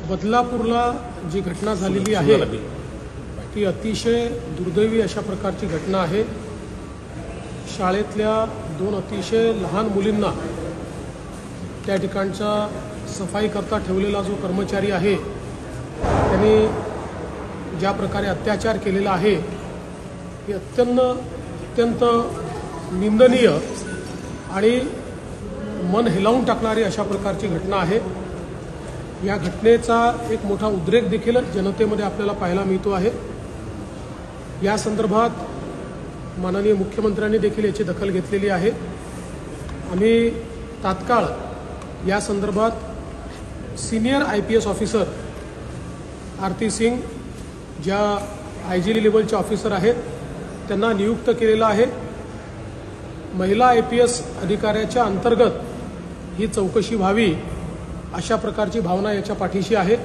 बदलापूरला जी घटना झालेली आहे ती अतिशय दुर्दैवी अशा प्रकारची घटना आहे। शाळेतल्या 2 अतिशय लहान मुलींना त्या ठिकाणचा सफाई करता ठेवलेला जो कर्मचारी आहे त्यांनी ज्या प्रकारे अत्याचार केलेला आहे हे अत्यंत निंदनीय आणि मन हिलावून टाकणारी अशा प्रकारची घटना आहे। या घटनेचा एक मोठा उद्रेक देखील जनतेमध्ये आपल्याला पाहायला मिळतो आहे। या संदर्भात माननीय मुख्यमंत्र्यांनी देखील याची दखल घेतलेली आहे। आम्ही तात्काळ या संदर्भात सीनियर IPS ऑफिसर आरती सिंग ज्या IGL लेवलचे ऑफिसर आहेत त्यांना नियुक्त केलेला आहे। महिला IPS अधिकाऱ्याच्या अंतर्गत ही चौकशी व्हावी अशा प्रकारची भावना याच्या पाठीशी आहे।